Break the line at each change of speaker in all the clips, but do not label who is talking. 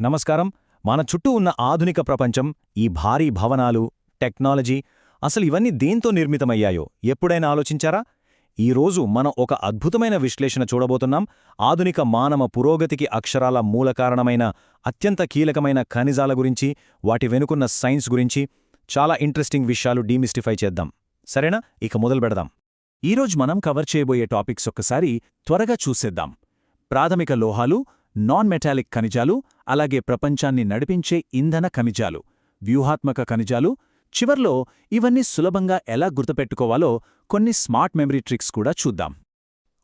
నమస్కారం. మన చుట్టూ ఉన్న ఆధునిక ప్రపంచం, ఈ భారీ భవనాలు, టెక్నాలజీ, అసలు ఇవన్నీ దేంతో నిర్మితమయ్యాయో ఎప్పుడైనా ఆలోచించారా? ఈరోజు మనం ఒక అద్భుతమైన విశ్లేషణ చూడబోతున్నాం. ఆధునిక మానవ పురోగతికి అక్షరాల మూలకారణమైన అత్యంత కీలకమైన ఖనిజాల గురించి, వాటి వెనుకున్న సైన్స్ గురించి చాలా ఇంట్రెస్టింగ్ విషయాలు డీమిస్టిఫై చేద్దాం. సరేనా? ఇక మొదలుపెడదాం. ఈరోజు మనం కవర్ చేయబోయే టాపిక్స్ ఒక్కసారి త్వరగా చూసేద్దాం. ప్రాథమిక లోహాలు, నాన్ మెటాలిక్ ఖనిజాలు, అలాగే ప్రపంచాన్ని నడిపించే ఇంధన ఖనిజాలు, వ్యూహాత్మక ఖనిజాలు, చివర్లో ఇవన్నీ సులభంగా ఎలా గుర్తుపెట్టుకోవాలో కొన్ని స్మార్ట్ మెమరీ ట్రిక్స్ కూడా చూద్దాం.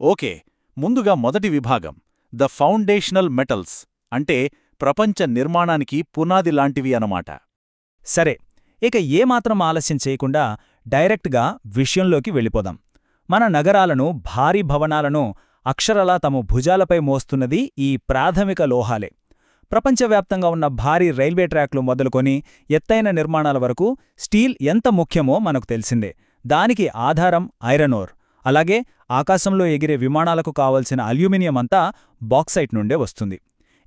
ఓకే, ముందుగా మొదటి విభాగం, ద ఫౌండేషనల్ మెటల్స్, అంటే ప్రపంచ నిర్మాణానికి పునాది లాంటివి అన్నమాట.
సరే, ఇక ఏమాత్రం ఆలస్యం చేయకుండా డైరెక్ట్గా విషయంలోకి వెళ్ళిపోదాం. మన నగరాలను, భారీ భవనాలను అక్షరాలా తమ భుజాలపై మోస్తున్నది ఈ ప్రాథమిక లోహాలే. ప్రపంచవ్యాప్తంగా ఉన్న భారీ రైల్వే ట్రాక్లు మొదలుకొని ఎత్తైన నిర్మాణాల వరకు స్టీల్ ఎంత ముఖ్యమో మనకు తెలిసిందే. దానికి ఆధారం ఐరన్ ఓర్. అలాగే ఆకాశంలో ఎగిరే విమానాలకు కావలసిన అల్యూమినియం అంతా బాక్సైట్ నుండే వస్తుంది.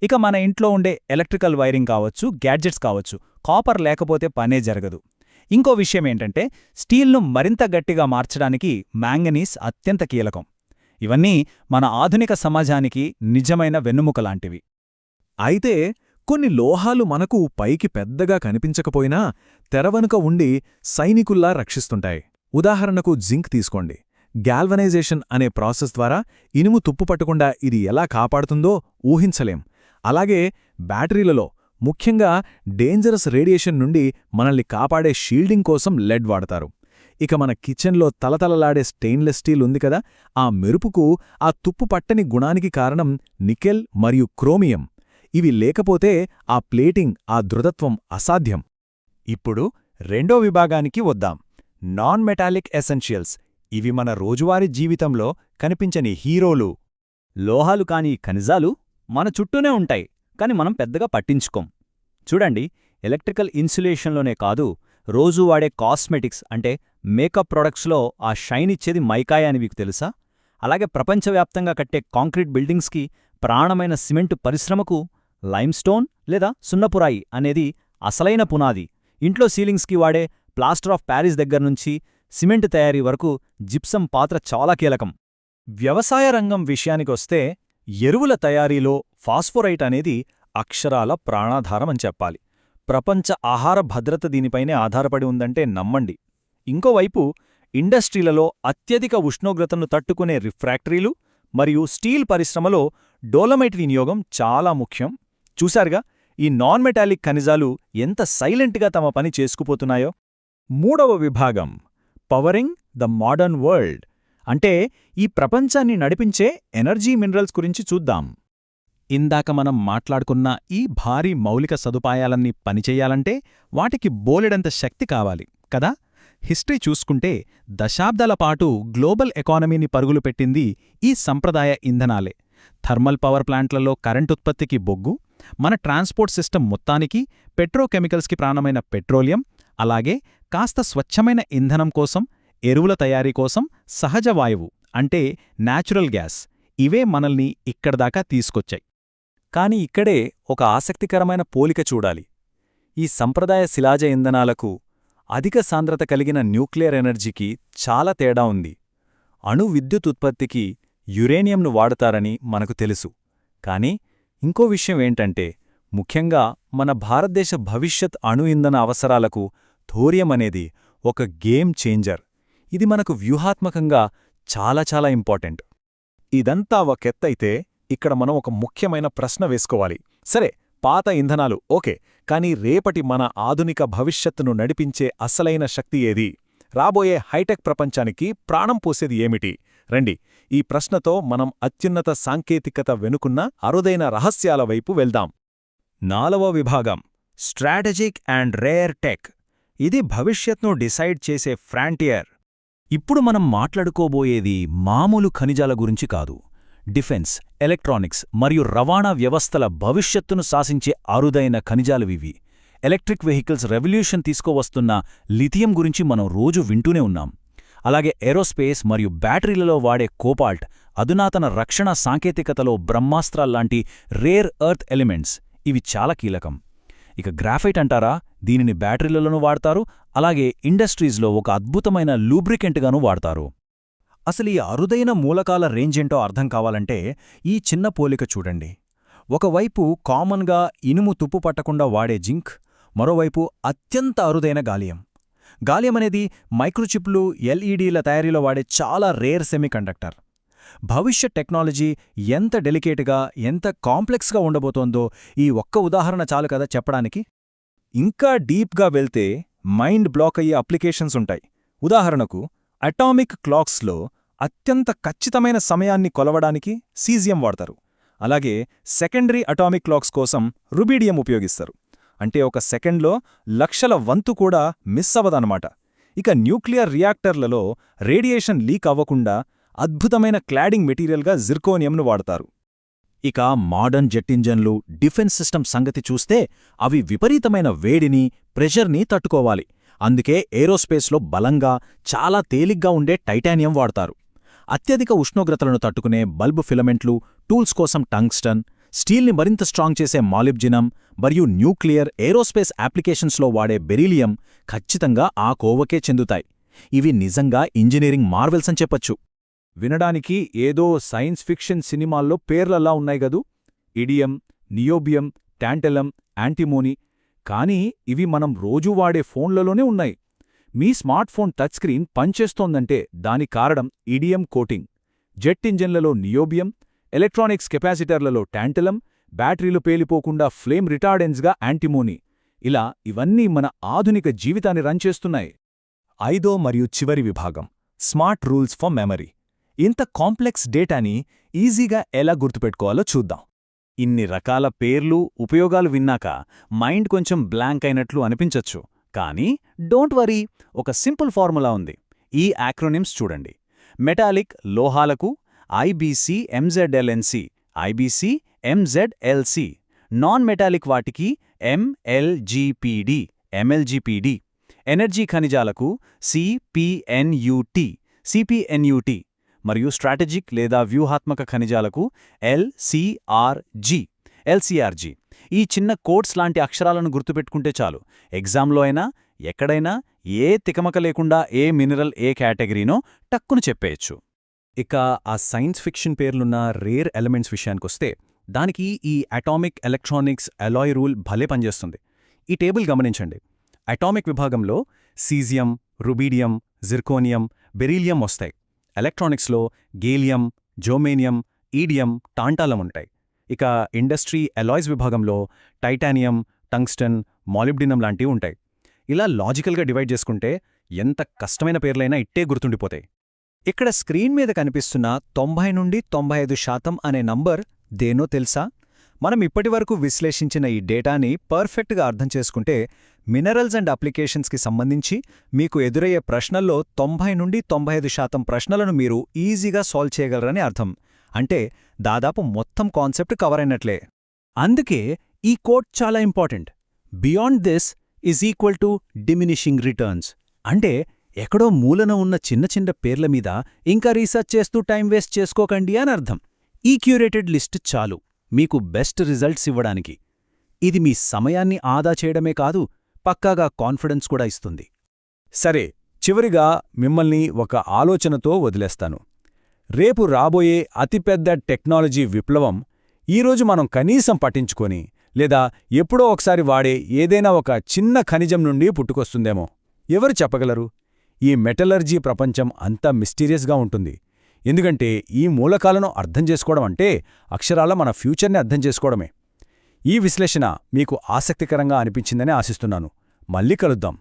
ఇక మన ఇంట్లో ఉండే ఎలక్ట్రికల్ వైరింగ్ కావచ్చు, గ్యాడ్జెట్స్ కావచ్చు, కాపర్ లేకపోతే పనే జరగదు. ఇంకో విషయమేంటంటే, స్టీల్ను మరింత గట్టిగా మార్చడానికి మ్యాంగనీస్ అత్యంత కీలకం. ఇవన్నీ మన ఆధునిక సమాజానికి నిజమైన వెన్నెముకలాంటివి.
అయితే కొన్ని లోహాలు మనకు పైకి పెద్దగా కనిపించకపోయినా తెరవనుక ఉండి సైనికుల్లా రక్షిస్తుంటాయి. ఉదాహరణకు జింక్ తీసుకోండి. గాల్వనైజేషన్ అనే ప్రాసెస్ ద్వారా ఇనుము తుప్పుపట్టకుండా ఇది ఎలా కాపాడుతుందో ఊహించలేం. అలాగే బ్యాటరీలలో, ముఖ్యంగా డేంజరస్ రేడియేషన్ నుండి మనల్ని కాపాడే షీల్డింగ్ కోసం లెడ్ వాడతారు. ఇక మన కిచెన్లో తలతలలాడే స్టెయిన్లెస్ స్టీల్ ఉంది కదా, ఆ మెరుపుకు, ఆ తుప్పు పట్టని గుణానికి కారణం నికెల్ మరియు క్రోమియం. ఇవి లేకపోతే ఆ ప్లేటింగ్, ఆ దృఢత్వం అసాధ్యం.
ఇప్పుడు రెండో విభాగానికి వద్దాం, నాన్ మెటాలిక్ ఎసెన్షియల్స్. ఇవి మన రోజువారీ జీవితంలో కనిపించని హీరోలు.
లోహాలు కాని ఖనిజాలు మన చుట్టూనే ఉంటాయి, కాని మనం పెద్దగా పట్టించుకోం. చూడండి, ఎలక్ట్రికల్ ఇన్సులేషన్లోనే కాదు, రోజూ వాడే కాస్మెటిక్స్ అంటే మేకప్ ప్రొడక్ట్స్లో ఆ షైన్ ఇచ్చేది మైకాయ అని మీకు తెలుసా? అలాగే ప్రపంచవ్యాప్తంగా కట్టే కాంక్రీట్ బిల్డింగ్స్కి, ప్రాణమైన సిమెంటు పరిశ్రమకు లైమ్స్టోన్ లేదా సున్నపురాయి అనేది అసలైన పునాది. ఇంట్లో సీలింగ్స్కి వాడే ప్లాస్టర్ ఆఫ్ ప్యారిస్ దగ్గర్నుంచి సిమెంటు తయారీ వరకు జిప్సం పాత్ర చాలా కీలకం.
వ్యవసాయ రంగం విషయానికొస్తే, ఎరువుల తయారీలో ఫాస్ఫోరైట్ అనేది అక్షరాల ప్రాణాధారమని చెప్పాలి. ప్రపంచ ఆహార భద్రత దీనిపైనే ఆధారపడి ఉందంటే నమ్మండి. ఇంకోవైపు ఇండస్ట్రీలలో అత్యధిక ఉష్ణోగ్రతను తట్టుకునే రిఫ్రాక్టరీలు మరియు స్టీల్ పరిశ్రమలో డోలమైట్ వినియోగం చాలా ముఖ్యం. చూశారుగా, ఈ నాన్ మెటాలిక్ ఖనిజాలు ఎంత సైలెంట్గా తమ పని చేసుకుపోతున్నాయో.
మూడవ విభాగం, పవరింగ్ ద మోడర్న్ వరల్డ్,
అంటే ఈ ప్రపంచాన్ని నడిపించే ఎనర్జీ మినరల్స్ గురించి చూద్దాం. ఇందాక మనం మాట్లాడుకున్న ఈ భారీ మౌలిక సదుపాయాలన్నీ పనిచెయ్యాలంటే వాటికి బోలెడంత శక్తి కావాలి కదా. హిస్టరీ చూసుకుంటే దశాబ్దాల పాటు గ్లోబల్ ఎకానమీని పరుగులు పెట్టింది ఈ సంప్రదాయ ఇంధనాలే. థర్మల్ పవర్ ప్లాంట్లలో కరెంటుత్పత్తికి బొగ్గు, మన ట్రాన్స్పోర్ట్ సిస్టమ్ మొత్తానికి పెట్రోకెమికల్స్కి ప్రాణమైన పెట్రోలియం, అలాగే కాస్త స్వచ్ఛమైన ఇంధనం కోసం, ఎరువుల తయారీ కోసం సహజ వాయువు అంటే న్యాచురల్ గ్యాస్. ఇవే మనల్ని ఇక్కడదాకా తీసుకొచ్చాయి. కాని ఇక్కడే ఒక ఆసక్తికరమైన పోలిక చూడాలి. ఈ సంప్రదాయ శిలాజ ఇంధనాలకు, అధిక సాంద్రత కలిగిన న్యూక్లియర్ ఎనర్జీకి చాలా తేడా ఉంది. అణు విద్యుత్ ఉత్పత్తికి యురేనియంను వాడతారని మనకు తెలుసు. కాని ఇంకో విషయం ఏంటంటే, ముఖ్యంగా మన భారతదేశ భవిష్యత్ అణు ఇంధన అవసరాలకు థోరియం అనేది ఒక గేమ్ చేంజర్. ఇది మనకు వ్యూహాత్మకంగా చాలా చాలా ఇంపార్టెంట్. ఇదంతా ఒకెత్తైతే ఇక్కడ మనం ఒక ముఖ్యమైన ప్రశ్న వేసుకోవాలి. సరే, పాత ఇంధనాలు ఓకే, కానీ రేపటి మన ఆధునిక భవిష్యత్తును నడిపించే అసలైన శక్తి ఏది? రాబోయే హైటెక్ ప్రపంచానికి ప్రాణం పోసేది ఏమిటి? రండి, ఈ ప్రశ్నతో మనం అత్యున్నత సాంకేతికత వెనుకున్న అరుదైన రహస్యాల వైపు వెళ్దాం. నాలుగవ విభాగం, స్ట్రాటజిక్ అండ్ రేర్ టెక్. ఇది భవిష్యత్ను డిసైడ్ చేసే ఫ్రాంటియర్. ఇప్పుడు మనం మాట్లాడుకోబోయేది మామూలు ఖనిజాల గురించి కాదు. డిఫెన్స్, ఎలక్ట్రానిక్స్ మరియు రవాణా వ్యవస్థల భవిష్యత్తును శాసించే అరుదైన ఖనిజాలువివి. ఎలక్ట్రిక్ వెహికల్స్ రెవల్యూషన్ తీసుకువస్తున్న లిథియం గురించి మనం రోజు వింటూనే ఉన్నాం. అలాగే ఏరోస్పేస్ మరియు బ్యాటరీలలో వాడే కోబాల్ట్, అధునాతన రక్షణ సాంకేతికతలో బ్రహ్మాస్త్రాల్లాంటి రేర్ ఎర్త్ ఎలిమెంట్స్.
ఇవి చాలా కీలకం. ఇక గ్రాఫైట్ అంటారా, దీనిని బ్యాటరీలలోనూ వాడతారు, అలాగే ఇండస్ట్రీస్లో ఒక అద్భుతమైన లూబ్రికెంట్గానూ వాడతారు. అసలు ఈ అరుదైన మూలకాల రేంజేంటో అర్థం కావాలంటే ఈ చిన్న పోలిక చూడండి. ఒకవైపు కామన్గా ఇనుము తుప్పు పట్టకుండా వాడే జింక్, మరోవైపు అత్యంత అరుదైన గాలియం. గాలియం అనేది మైక్రోచిప్లు, ఎల్ఈడీల తయారీలో వాడే చాలా రేర్ సెమీకండక్టర్. భవిష్యత్ టెక్నాలజీ ఎంత డెలికేట్గా, ఎంత కాంప్లెక్స్గా ఉండబోతోందో ఈ ఒక్క ఉదాహరణ చాలు కదా చెప్పడానికి. ఇంకా డీప్గా వెళ్తే మైండ్ బ్లాక్ అయ్యే అప్లికేషన్స్ ఉంటాయి. ఉదాహరణకు అటామిక్ క్లాక్స్లో అత్యంత ఖచ్చితమైన సమయాన్ని కొలవడానికి సీజియం వాడతారు. అలాగే సెకండరీ అటామిక్ క్లాక్స్ కోసం రుబీడియం ఉపయోగిస్తారు. అంటే ఒక సెకండ్లో లక్షల వంతు కూడా మిస్ అవ్వదన్నమాట. ఇక న్యూక్లియర్ రియాక్టర్లలో రేడియేషన్ లీక్ అవ్వకుండా అద్భుతమైన క్లాడింగ్ మెటీరియల్గా జిర్కోనియంను వాడతారు. ఇక మోడర్న్ జెట్ ఇంజన్లు, డిఫెన్స్ సిస్టమ్ సంగతి చూస్తే అవి విపరీతమైన వేడిని, ప్రెషర్ని తట్టుకోవాలి. అందుకే ఏరోస్పేస్లో బలంగా, చాలా తేలిగ్గా ఉండే టైటానియం వాడతారు. అత్యధిక ఉష్ణోగ్రతలను తట్టుకునే బల్బు ఫిలమెంట్లు, టూల్స్ కోసం టంగ్స్టన్, స్టీల్ని మరింత స్ట్రాంగ్ చేసే మాలిబ్జినం మరియు న్యూక్లియర్, ఏరోస్పేస్ అప్లికేషన్స్లో వాడే బెరీలియం ఖచ్చితంగా ఆ కోవకే చెందుతాయి. ఇవి నిజంగా ఇంజనీరింగ్ మార్వెల్స్ అని చెప్పొచ్చు. వినడానికి ఏదో సైన్స్ ఫిక్షన్ సినిమాల్లో పేర్లలా ఉన్నాయి గదూ, ఇడియం, నియోబియం, టాంటలం, యాంటిమోనీ. కానీ ఇవి మనం రోజూ వాడే ఫోన్లలోనే ఉన్నాయి. మీ స్మార్ట్ ఫోన్ టచ్ స్క్రీన్ పనిచేస్తోందంటే దాని కారణం ఇడియం కోటింగ్. జెట్ ఇంజన్లలో నియోబియం, ఎలక్ట్రానిక్స్ కెపాసిటర్లలో టాంటలం, బ్యాటరీలు పేలిపోకుండా ఫ్లేమ్ రిటార్డెన్స్గా యాంటిమోనీ. ఇలా ఇవన్నీ మన ఆధునిక జీవితాన్ని రన్ చేస్తున్నాయి. 5వ మరియు చివరి విభాగం, స్మార్ట్ రూల్స్ ఫర్ మెమరీ. ఇంత కాంప్లెక్స్ డేటాని ఈజీగా ఎలా గుర్తుపెట్టుకోవాలో చూద్దాం. ఇన్ని రకాల పేర్లు, ఉపయోగాలు విన్నాక మైండ్ కొంచెం బ్లాంక్ అయినట్లు అనిపించొచ్చు. కానీ డోంట్ వరీ, ఒక సింపుల్ ఫార్ములా ఉంది. ఈ యాక్రోనిమ్స్ చూడండి. మెటాలిక్ లోహాలకు IBC MZLNC, IBC MZLC. Non metallic వాటికి ఎంఎల్జీపీడి, ఎంఎల్జీపీడి. ఎనర్జీ ఖనిజాలకు సిపిఎన్యుటి, సిపిఎన్యుటి. మరియు స్ట్రాటజిక్ లేదా వ్యూహాత్మక ఖనిజాలకు ఎల్సిఆర్జి, ఎల్సిఆర్జి. ఈ చిన్న కోడ్స్ లాంటి అక్షరాలను గుర్తుపెట్టుకుంటే చాలు. ఎగ్జామ్లో అయినా, ఎక్కడైనా ఏ తికమక లేకుండా ఏ మినరల్ ఏ కేటగిరీనో టక్కును చెప్పేయచ్చు. ఇక ఆ సైన్స్ ఫిక్షన్ పేర్లున్న రేర్ ఎలిమెంట్స్ విషయానికొస్తే దానికి ఈ అటామిక్ ఎలక్ట్రానిక్స్ అలాయ్ రూల్ భలే పనిచేస్తుంది. ఈ టేబుల్ గమనించండి. అటామిక్ విభాగంలో సీజియం, రుబీడియం, జిర్కోనియం, బెరీలియం వస్తాయి. ఎలక్ట్రానిక్స్లో గేలియం, జోమేనియం, ఈడియం, టాంటాలం ఉంటాయి. ఇక ఇండస్ట్రీ అలాయ్స్ విభాగంలో టైటానియం, టంగ్స్టన్, మాలిబ్డినం లాంటివి ఉంటాయి. ఇలా లాజికల్గా డివైడ్ చేసుకుంటే ఎంత కష్టమైన పేర్లైనా ఇట్టే గుర్తుండిపోతాయి. ఇక్కడ స్క్రీన్ మీద కనిపిస్తున్న 90 నుండి 95% అనే నంబర్ దేనో తెలుసా? మనం ఇప్పటివరకు విశ్లేషించిన ఈ డేటాని పర్ఫెక్ట్గా అర్థం చేసుకుంటే మినరల్స్ అండ్ అప్లికేషన్స్కి సంబంధించి మీకు ఎదురయ్యే ప్రశ్నల్లో 90 నుండి 95% ప్రశ్నలను మీరు ఈజీగా సాల్వ్ చేయగలరని అర్థం. అంటే దాదాపు మొత్తం కాన్సెప్ట్ కవర్ అయినట్లే. అందుకే ఈ కోట్ చాలా important. Beyond this is equal to diminishing returns. అంటే ఎక్కడో మూలన ఉన్న చిన్న చిన్న పేర్ల మీద ఇంకా రీసెర్చ్ చేస్తూ టైం వేస్ట్ చేసుకోకండి అని అర్థం. ఈ క్యూరేటెడ్ లిస్ట్ చాలు మీకు బెస్ట్ రిజల్ట్స్ ఇవ్వడానికి. ఇది మీ సమయాన్ని ఆదా చేయడమే కాదు, పక్కాగా కాన్ఫిడెన్స్ కూడా ఇస్తుంది. సరే, చివరిగా మిమ్మల్ని ఒక ఆలోచనతో వదిలేస్తాను. రేపు రాబోయే అతిపెద్ద టెక్నాలజీ విప్లవం ఈరోజు మనం కనీసం పట్టించుకొని లేదా ఎప్పుడో ఒకసారి వాడే ఏదైనా ఒక చిన్న ఖనిజం నుండి పుట్టుకొస్తుందేమో. ఎవరు చెప్పగలరు? ఈ మెటలర్జీ ప్రపంచం అంతా మిస్టీరియస్గా ఉంటుంది. ఎందుకంటే ఈ మూలకాలను అర్థం చేసుకోవడం అంటే అక్షరాల మన ఫ్యూచర్ని అర్థం చేసుకోవడమే. ఈ విశ్లేషణ మీకు ఆసక్తికరంగా అనిపించిందని ఆశిస్తున్నాను. మళ్ళీ కలుద్దాం.